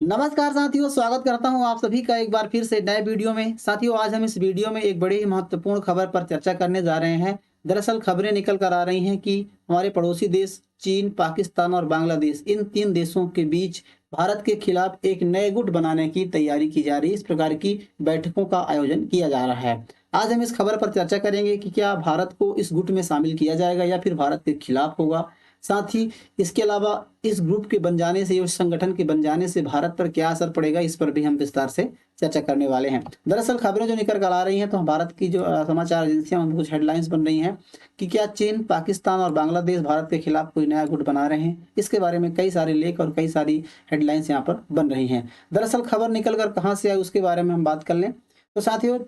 नमस्कार साथियों, स्वागत करता हूं आप सभी का एक बार फिर से नए वीडियो में। साथियों, आज हम इस वीडियो में एक बड़ी ही महत्वपूर्ण खबर पर चर्चा करने जा रहे हैं। दरअसल खबरें निकल कर आ रही हैं कि हमारे पड़ोसी देश चीन, पाकिस्तान और बांग्लादेश, इन 3 देशों के बीच भारत के खिलाफ एक नए गुट बनाने की तैयारी की जा रही है। इस प्रकार की बैठकों का आयोजन किया जा रहा है। आज हम इस खबर पर चर्चा करेंगे कि क्या भारत को इस गुट में शामिल किया जाएगा या फिर भारत के खिलाफ होगा। साथ ही इसके अलावा इस ग्रुप के बन जाने से, उस संगठन के बन जाने से भारत पर क्या असर पड़ेगा, इस पर भी हम विस्तार से चर्चा करने वाले हैं। दरअसल खबरें जो निकल कर आ रही हैं, तो भारत की जो समाचार एजेंसियां, उनमें कुछ हेडलाइंस बन रही हैं कि क्या चीन, पाकिस्तान और बांग्लादेश भारत के खिलाफ कोई नया गुट बना रहे हैं। इसके बारे में कई सारे लेख और कई सारी हेडलाइंस यहाँ पर बन रही हैं। दरअसल खबर निकल कर कहाँ से आई, उसके बारे में हम बात कर लें तो साथियों,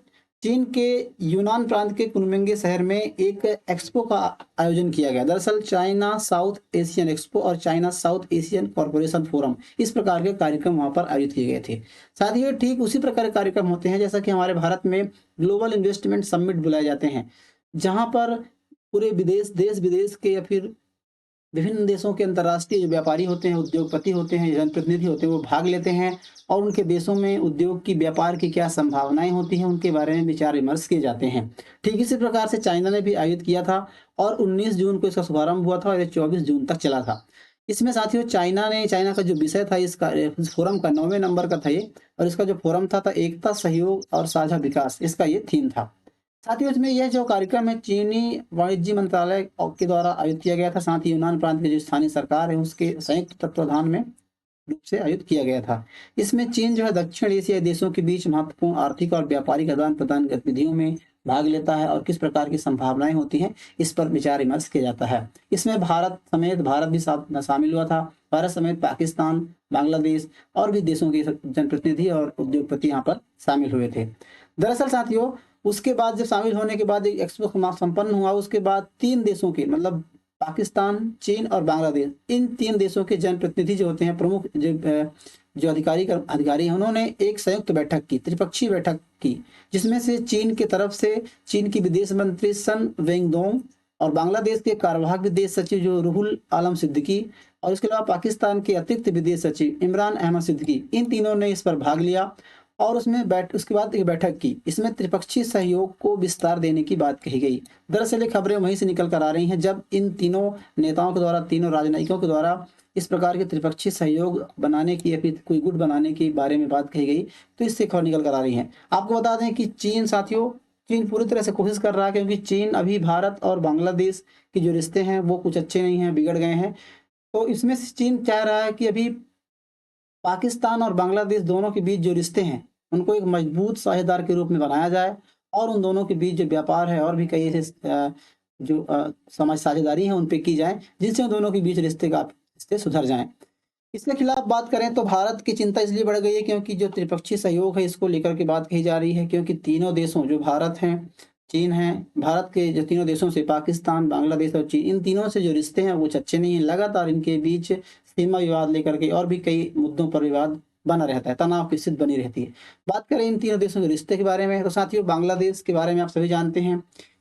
चीन के यूनान प्रांत के कुनमिंगे शहर में एक एक्सपो का आयोजन किया गया। दरअसल चाइना साउथ एशियन एक्सपो और China south Asian corporation forum, इस प्रकार के कार्यक्रम वहां पर आयोजित किए गए थे। साथ ही ठीक उसी प्रकार के कार्यक्रम होते हैं जैसा कि हमारे भारत में ग्लोबल इन्वेस्टमेंट समिट बुलाए जाते हैं, जहां पर पूरे विदेश, देश विदेश के या फिर विभिन्न देशों के अंतर्राष्ट्रीय जो व्यापारी होते हैं, उद्योगपति होते हैं, जनप्रतिनिधि होते हैं, वो भाग लेते हैं और उनके देशों में उद्योग की, व्यापार की क्या संभावनाएं होती हैं, उनके बारे में विचार विमर्श किए जाते हैं। ठीक इसी प्रकार से चाइना ने भी आयोजित किया था और 19 जून को इसका शुभारंभ हुआ था और ये 24 जून तक चला था। इसमें साथियों, चाइना का जो विषय था, इस फोरम का 9वें नंबर का था ये, और इसका जो फोरम था एकता, सहयोग और साझा विकास, इसका ये थीम था। साथ ही इसमें यह जो कार्यक्रम है, चीनी वाणिज्य मंत्रालय के द्वारा आयोजित किया गया था। साथ ही यूनान प्रांत की जो स्थानीय सरकार है, उसके संयुक्त तत्वाधान में रूप से आयोजित किया गया था। इसमें चीन जो है दक्षिण एशियाई देशों के बीच महत्वपूर्ण आर्थिक और व्यापारिक आदान प्रदान गतिविधियों में भाग लेता है और किस प्रकार की संभावनाएं होती हैं, इस पर विचार विमर्श किया जाता है। इसमें भारत भी शामिल हुआ था। भारत समेत पाकिस्तान, बांग्लादेश और भी देशों के जनप्रतिनिधि और उद्योगपति यहाँ पर शामिल हुए थे। दरअसल साथियों, उसके बाद जब शामिल होने के बाद एक एक्सपो संपन्न हुआ, उसके बाद 3 देशों के, मतलब पाकिस्तान, चीन और बांग्लादेश, इन 3 देशों के जनप्रतिनिधि जो होते हैं, प्रमुख जो अधिकारी हैं, उन्होंने एक संयुक्त बैठक की, त्रिपक्षीय बैठक की, जिसमें से चीन की तरफ से चीन की विदेश मंत्री सन वेंगडोंग और बांग्लादेश के कार्यवाहक विदेश सचिव जो रुहुल आलम सिद्दीकी और इसके अलावा पाकिस्तान के अतिरिक्त विदेश सचिव इमरान अहमद सिद्दीकी, इन तीनों ने इस पर भाग लिया और उसके बाद एक बैठक की। इसमें त्रिपक्षीय सहयोग को विस्तार देने की बात कही गई। दरअसल ये खबरें वहीं से निकल कर आ रही हैं, जब इन तीनों नेताओं के द्वारा, तीनों राजनयिकों के द्वारा इस प्रकार के त्रिपक्षीय सहयोग बनाने की या फिर कोई गुट बनाने के बारे में बात कही गई, तो इससे खबर निकल कर आ रही है। आपको बता दें कि चीन साथियों, चीन पूरी तरह से कोशिश कर रहा है, क्योंकि चीन अभी भारत और बांग्लादेश के जो रिश्ते हैं वो कुछ अच्छे नहीं हैं, बिगड़ गए हैं। तो इसमें से चीन चाह रहा है कि अभी पाकिस्तान और बांग्लादेश दोनों के बीच जो रिश्ते हैं, उनको एक मजबूत साझेदार के रूप में बनाया जाए और उन दोनों के बीच जो व्यापार है और भी कई ऐसे समाज साझेदारी है, उन पे की जाए, जिससे उन दोनों के बीच रिश्ते सुधर जाएं। इसके खिलाफ बात करें तो भारत की चिंता इसलिए बढ़ गई है क्योंकि जो त्रिपक्षीय सहयोग है, इसको लेकर के बात कही जा रही है, क्योंकि तीनों देशों, जो भारत हैं, चीन है, भारत के जो तीनों देशों से, पाकिस्तान, बांग्लादेश और चीन, इन तीनों से जो रिश्ते हैं वो अच्छे नहीं हैं। लगातार इनके बीच सीमा विवाद लेकर के और भी कई मुद्दों पर विवाद बना रहता है, तनाव की स्थिति बनी रहती है। बात करें इन तीनों देशों के रिश्ते के बारे में, तो साथियों बांग्लादेश के बारे में आप सभी जानते हैं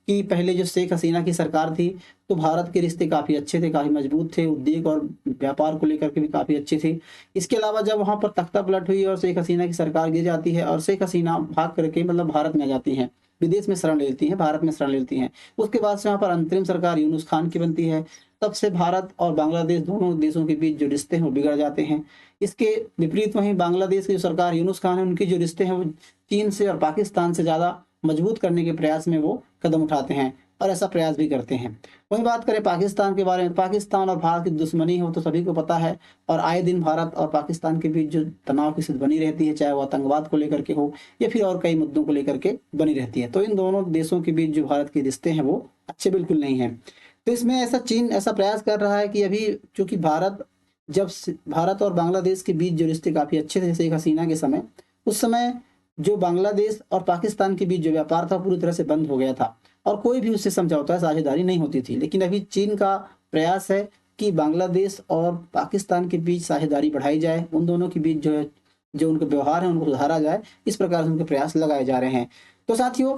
कि पहले जो शेख हसीना की सरकार थी, तो भारत के रिश्ते काफ़ी अच्छे थे, काफ़ी मजबूत थे, उद्योग और व्यापार को लेकर के भी काफ़ी अच्छे थे। इसके अलावा जब वहाँ पर तख्तापलट हुई और शेख हसीना की सरकार गिर जाती है और शेख हसीना भाग करके, मतलब भारत में आ जाती हैं, विदेश में शरण लेती हैं, भारत में शरण लेती हैं। उसके बाद से वहाँ पर अंतरिम सरकार यूनुस खान की बनती है। तब से भारत और बांग्लादेश दोनों देशों के बीच जो रिश्ते हैं वो बिगड़ जाते हैं। इसके विपरीत वहीं बांग्लादेश की जो सरकार यूनुस खान है, उनके जो रिश्ते हैं वो चीन से और पाकिस्तान से ज़्यादा मजबूत करने के प्रयास में वो कदम उठाते हैं और ऐसा प्रयास भी करते हैं। वहीं बात करें पाकिस्तान के बारे में, पाकिस्तान और भारत की दुश्मनी हो तो सभी को पता है, और आए दिन भारत और पाकिस्तान के बीच जो तनाव की स्थिति बनी रहती है, चाहे वो आतंकवाद को लेकर के हो या फिर और कई मुद्दों को लेकर के बनी रहती है। तो इन दोनों देशों के बीच जो भारत के रिश्ते हैं वो अच्छे बिल्कुल नहीं हैं। तो इसमें चीन ऐसा प्रयास कर रहा है कि अभी चूंकि भारत और बांग्लादेश के बीच जो रिश्ते काफ़ी अच्छे थे शेख हसीना के समय, उस समय जो बांग्लादेश और पाकिस्तान के बीच जो व्यापार था पूरी तरह से बंद हो गया था और कोई भी उससे समझौता, साझेदारी नहीं होती थी। लेकिन अभी चीन का प्रयास है कि बांग्लादेश और पाकिस्तान के बीच साझेदारी बढ़ाई जाए, उन दोनों के बीच जो उनके व्यवहार है उनको सुधारा जाए, इस प्रकार से उनके प्रयास लगाए जा रहे हैं। तो साथियों,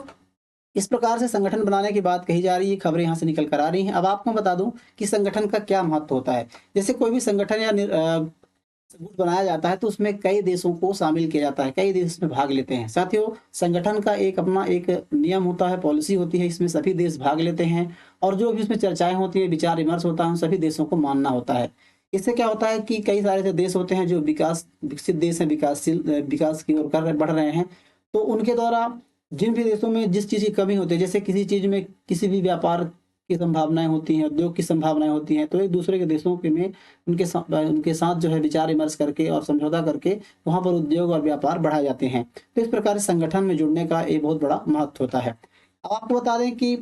इस प्रकार से संगठन बनाने की बात कही जा रही है, खबरें यहाँ से निकल कर आ रही हैं। अब आपको बता दूं कि संगठन का क्या महत्व होता है। जैसे कोई भी संगठन या गुट बनाया जाता है तो उसमें कई देशों को शामिल किया जाता है, कई देश इसमें भाग लेते हैं। साथियों, संगठन का एक अपना एक नियम होता है, पॉलिसी होती है, इसमें सभी देश भाग लेते हैं और जो भी इसमें चर्चाएँ होती हैं, विचार विमर्श होता है, उन सभी देशों को मानना होता है। इससे क्या होता है कि कई सारे ऐसे देश होते हैं जो विकसित देश हैं, विकास की ओर बढ़ रहे हैं, तो उनके द्वारा जिन भी देशों में जिस चीज़ की कमी होती है, जैसे किसी चीज़ में किसी भी व्यापार की संभावनाएँ होती हैं, उद्योग की संभावनाएँ होती हैं, तो एक दूसरे के देशों के में उनके साथ जो है विचार विमर्श करके और समझौता करके वहाँ पर उद्योग और व्यापार बढ़ाए जाते हैं। तो इस प्रकार से संगठन में जुड़ने का एक बहुत बड़ा महत्व होता है। अब आपको बता दें कि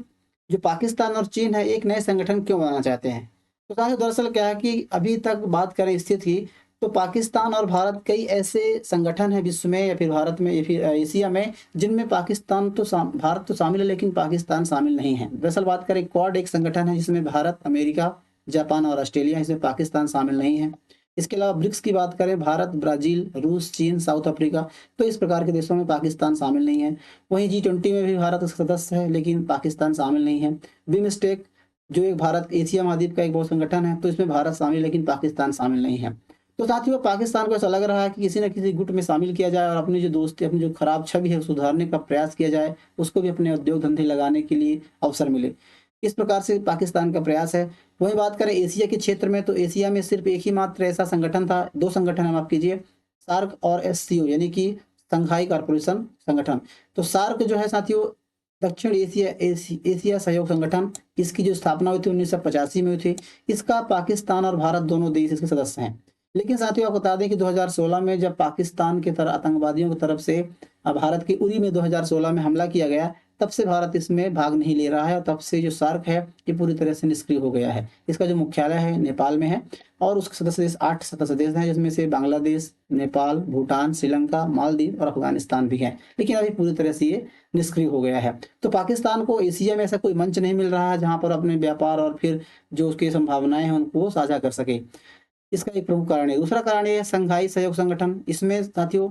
जो पाकिस्तान और चीन है, एक नए संगठन क्यों बनाना चाहते हैं? तो साथियों, दरअसल क्या है कि अभी तक बात करें स्थिति की, तो पाकिस्तान और भारत कई ऐसे संगठन हैं विश्व में या फिर भारत में या फिर एशिया में, जिनमें भारत तो शामिल है लेकिन पाकिस्तान शामिल नहीं है। दरअसल बात करें, क्वाड एक संगठन है जिसमें भारत, अमेरिका, जापान और ऑस्ट्रेलिया, इसमें पाकिस्तान शामिल नहीं है। इसके अलावा ब्रिक्स की बात करें, भारत, ब्राज़ील, रूस, चीन, साउथ अफ्रीका, तो इस प्रकार के देशों में पाकिस्तान शामिल नहीं है। वहीं G20 में भी भारत सदस्य है लेकिन पाकिस्तान शामिल नहीं है। बिमस्टेक जो एक भारत एशिया महाद्वीप का एक बहुत संगठन है, तो इसमें भारत शामिल है लेकिन पाकिस्तान शामिल नहीं है। तो साथियों, पाकिस्तान को ऐसा लग रहा है कि किसी न किसी गुट में शामिल किया जाए और अपनी जो दोस्ती, अपनी जो खराब छवि है सुधारने का प्रयास किया जाए, उसको भी अपने उद्योग धंधे लगाने के लिए अवसर मिले। इस प्रकार से पाकिस्तान का प्रयास है। वहीं बात करें एशिया के क्षेत्र में, तो एशिया में सिर्फ एक ही मात्र ऐसा संगठन था, 2 संगठन है माफ़ कीजिए, सार्क और एससीओ यानी कि शंघाई कॉर्पोरेशन संगठन। तो सार्क जो है साथियों, दक्षिण एशिया सहयोग संगठन, इसकी जो स्थापना हुई थी 1985 में हुई थी। इसका पाकिस्तान और भारत दोनों देश इसके सदस्य हैं। लेकिन साथियों, आपको बता दें कि 2016 में जब पाकिस्तान की तरह आतंकवादियों की तरफ से भारत की उरी में 2016 में हमला किया गया, तब से भारत इसमें भाग नहीं ले रहा है और तब से जो सार्क है ये पूरी तरह से निष्क्रिय हो गया है। इसका जो मुख्यालय है नेपाल में है और उसके सदस्य देश 8 सदस्य देश हैं, जिसमें से बांग्लादेश, नेपाल, भूटान, श्रीलंका, मालदीव और अफगानिस्तान भी हैं। लेकिन अभी पूरी तरह से ये निष्क्रिय हो गया है। तो पाकिस्तान को एशिया में ऐसा कोई मंच नहीं मिल रहा है जहाँ पर अपने व्यापार और फिर जो उसकी संभावनाएं हैं उनको वो साझा कर सके। इसका एक प्रमुख कारण है। दूसरा कारण ये है शंघाई सहयोग संगठन। इसमें साथियों,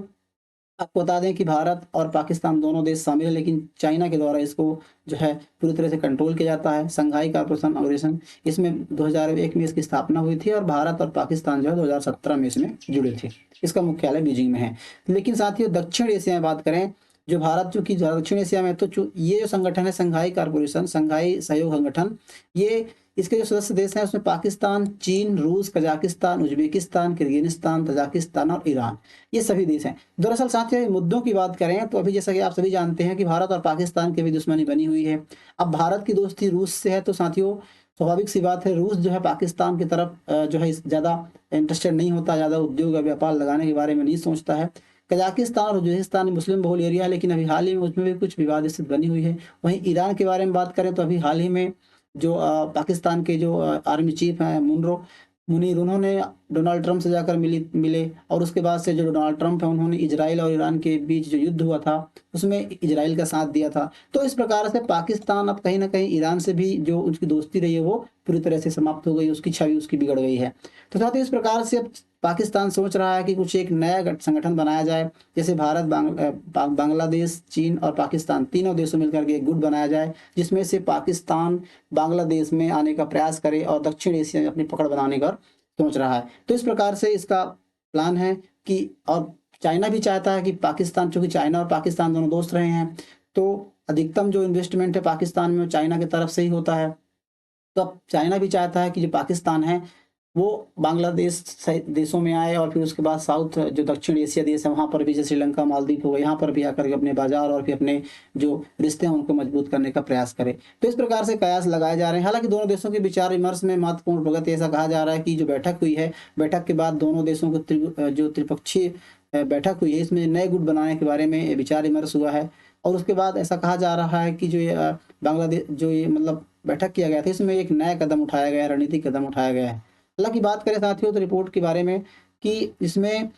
आपको बता दें कि भारत और पाकिस्तान दोनों देश शामिल है लेकिन चाइना के द्वारा इसको जो है पूरी तरह से कंट्रोल किया जाता है। शंघाई कॉर्पोरेशन ऑर्गेनाइजेशन, इसमें 2001 में इसकी स्थापना हुई थी और भारत और पाकिस्तान जो है 2017 में इसमें जुड़े थे। इसका मुख्यालय बीजिंग में है। लेकिन साथियों, दक्षिण एशिया में बात करें, जो भारत जो कि दक्षिण एशिया में, तो ये जो संगठन है शंघाई कॉर्पोरेशन, शंघाई सहयोग संगठन, ये इसके जो सदस्य देश हैं उसमें पाकिस्तान, चीन, रूस, कजाकिस्तान, उज्बेकिस्तान, किर्गिस्तान, तजाकिस्तान और ईरान, ये सभी देश हैं। दरअसल साथियों, मुद्दों की बात करें तो अभी जैसा कि आप सभी जानते हैं कि भारत और पाकिस्तान की भी दुश्मनी बनी हुई है। अब भारत की दोस्ती रूस से है, तो साथियों स्वाभाविक सी बात है, रूस जो है पाकिस्तान की तरफ जो है ज़्यादा इंटरेस्टेड नहीं होता, ज़्यादा उद्योग या व्यापार लगाने के बारे में नहीं सोचता है। कजाकिस्तान और उज्बेकिस्तान मुस्लिम बहुल एरिया है लेकिन अभी हाल ही में उसमें भी कुछ विवाद स्थिति बनी हुई है। वहीं ईरान के बारे में बात करें तो अभी हाल ही में जो पाकिस्तान के जो आर्मी चीफ हैं मुनीर, उन्होंने डोनाल्ड ट्रंप से जाकर मिले और उसके बाद से जो डोनाल्ड ट्रंप है उन्होंने इजराइल और ईरान के बीच जो युद्ध हुआ था उसमें इजराइल का साथ दिया था। तो इस प्रकार से पाकिस्तान अब कहीं ना कहीं ईरान से भी जो उसकी दोस्ती रही है वो पूरी तरह से समाप्त हो गई, उसकी छवि उसकी बिगड़ गई है। तो साथ ही इस प्रकार से अब पाकिस्तान सोच रहा है कि कुछ एक नया संगठन बनाया जाए, जैसे भारत, बांग्लादेश, चीन और पाकिस्तान तीनों देशों मिलकर के एक गुट बनाया जाए, जिसमें से पाकिस्तान बांग्लादेश में आने का प्रयास करे और दक्षिण एशिया में अपनी पकड़ बनाने का सोच रहा है। तो इस प्रकार से इसका प्लान है कि, और चाइना भी चाहता है कि पाकिस्तान, चूंकि चाइना और पाकिस्तान दोनों दोस्त रहे हैं, तो अधिकतम जो इन्वेस्टमेंट है पाकिस्तान में वो चाइना की तरफ से ही होता है। तो अब चाइना भी चाहता है कि जो पाकिस्तान है वो बांग्लादेश देशों में आए और फिर उसके बाद साउथ जो दक्षिण एशिया देश है वहाँ पर भी, जैसे श्रीलंका, मालदीव हो गए, यहाँ पर भी आकर के अपने बाजार और फिर अपने जो रिश्ते हैं उनको मजबूत करने का प्रयास करे। तो इस प्रकार से कयास लगाए जा रहे हैं। हालांकि दोनों देशों के विचार विमर्श में महत्वपूर्ण प्रगति, ऐसा कहा जा रहा है कि जो बैठक हुई है, बैठक के बाद दोनों देशों को जो त्रिपक्षीय बैठक हुई है इसमें नए गुट बनाने के बारे में विचार विमर्श हुआ है। और उसके बाद ऐसा कहा जा रहा है कि जो ये बांग्लादेश जो ये मतलब बैठक किया गया था इसमें एक नया कदम उठाया गया है, रणनीतिक कदम उठाया गया है। हालांकि बात करें साथियों तो रिपोर्ट के बारे में कि इसमें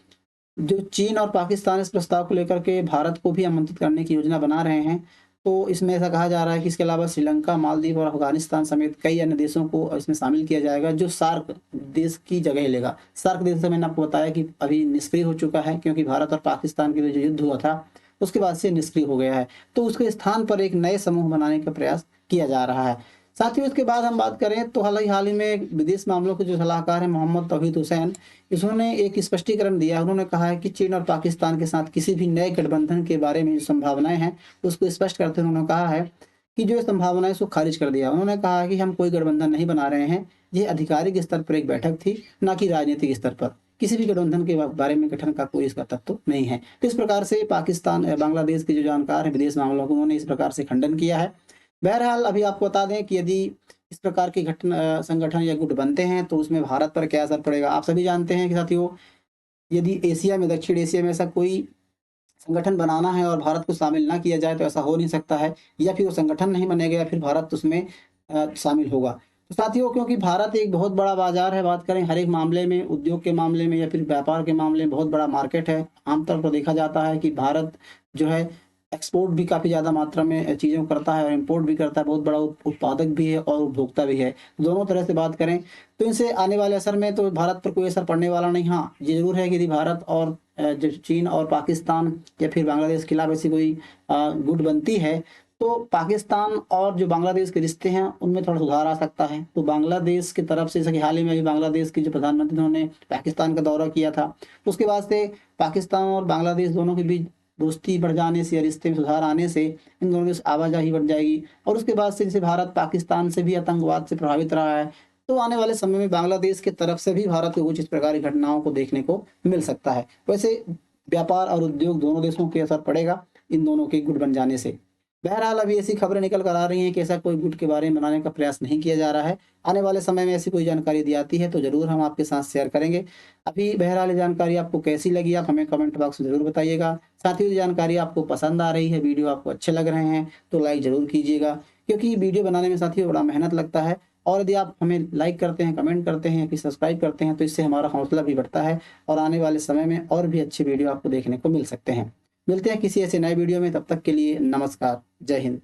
जो चीन और पाकिस्तान इस प्रस्ताव को लेकर के भारत को भी आमंत्रित करने की योजना बना रहे हैं। तो इसमें ऐसा कहा जा रहा है कि इसके अलावा श्रीलंका, मालदीव और अफगानिस्तान समेत कई अन्य देशों को इसमें शामिल किया जाएगा जो सार्क देश की जगह लेगा। सार्क देश से मैंने आपको बताया कि अभी निष्क्रिय हो चुका है क्योंकि भारत और पाकिस्तान के बीच जो युद्ध हुआ था उसके बाद से निष्क्रिय हो गया है। तो उसके स्थान पर एक नए समूह बनाने का प्रयास किया जा रहा है। साथियों इसके बाद हम बात करें तो हाल ही में विदेश मामलों के जो सलाहकार हैं मोहम्मद तौहीद हुसैन, इन्होंने एक स्पष्टीकरण दिया। उन्होंने कहा है कि चीन और पाकिस्तान के साथ किसी भी नए गठबंधन के बारे में जो संभावनाएं हैं उसको स्पष्ट करते हुए उन्होंने कहा है कि जो संभावनाएं उसको खारिज कर दिया। उन्होंने कहा है कि हम कोई गठबंधन नहीं बना रहे हैं, ये आधिकारिक स्तर पर एक बैठक थी, ना कि राजनीतिक स्तर पर। किसी भी गठबंधन के बारे में गठन का कोई इसका तत्व नहीं है। तो इस प्रकार से पाकिस्तान बांग्लादेश के जो जानकार है विदेश मामलों के, उन्होंने इस प्रकार से खंडन किया है। बहरहाल अभी आपको बता दें कि यदि इस प्रकार के संगठन या गुट बनते हैं तो उसमें भारत पर क्या असर पड़ेगा। आप सभी जानते हैं कि साथियों, यदि एशिया में, दक्षिण एशिया में ऐसा कोई संगठन बनाना है और भारत को शामिल ना किया जाए तो ऐसा हो नहीं सकता है, या फिर वो संगठन नहीं बनेगा या फिर भारत उसमें शामिल होगा। तो साथियों, क्योंकि भारत एक बहुत बड़ा बाजार है, बात करें हर एक मामले में, उद्योग के मामले में या फिर व्यापार के मामले में बहुत बड़ा मार्केट है। आमतौर पर देखा जाता है कि भारत जो है एक्सपोर्ट भी काफ़ी ज़्यादा मात्रा में चीज़ों को करता है और इम्पोर्ट भी करता है, बहुत बड़ा उत्पादक भी है और उपभोक्ता भी है। दोनों तरह से बात करें तो इनसे आने वाले असर में तो भारत पर कोई असर पड़ने वाला नहीं। हाँ, ये ज़रूर है कि यदि भारत और जो चीन और पाकिस्तान या फिर बांग्लादेश के खिलाफ ऐसी कोई गुट बनती है तो पाकिस्तान और जो बांग्लादेश के रिश्ते हैं उनमें थोड़ा सुधार आ सकता है। तो बांग्लादेश की तरफ से, जैसे कि हाल ही में अभी बांग्लादेश के जो प्रधानमंत्री उन्होंने पाकिस्तान का दौरा किया था, उसके बाद से पाकिस्तान और बांग्लादेश दोनों के बीच दोस्ती बढ़ जाने से या रिश्ते में सुधार आने से इन दोनों की आवाजाही बढ़ जाएगी। और उसके बाद से जैसे भारत पाकिस्तान से भी आतंकवाद से प्रभावित रहा है, तो आने वाले समय में बांग्लादेश की तरफ से भी भारत को कुछ इस प्रकार की घटनाओं को देखने को मिल सकता है। वैसे व्यापार और उद्योग दोनों देशों के असर पड़ेगा इन दोनों के गुट बन जाने से। बहरहाल अभी ऐसी खबरें निकल कर आ रही हैं कि ऐसा कोई गुट के बारे में बनाने का प्रयास नहीं किया जा रहा है। आने वाले समय में ऐसी कोई जानकारी दी आती है तो ज़रूर हम आपके साथ शेयर करेंगे। अभी बहरहाल ये जानकारी आपको कैसी लगी, आप हमें कमेंट बॉक्स में ज़रूर बताइएगा। साथ ही ये जानकारी आपको पसंद आ रही है, वीडियो आपको अच्छे लग रहे हैं तो लाइक ज़रूर कीजिएगा, क्योंकि वीडियो बनाने में साथियों बड़ा मेहनत लगता है। और यदि आप हमें लाइक करते हैं, कमेंट करते हैं या फिर सब्सक्राइब करते हैं तो इससे हमारा हौसला भी बढ़ता है और आने वाले समय में और भी अच्छी वीडियो आपको देखने को मिल सकते हैं। मिलते हैं किसी ऐसे नए वीडियो में, तब तक के लिए नमस्कार, जय हिंद।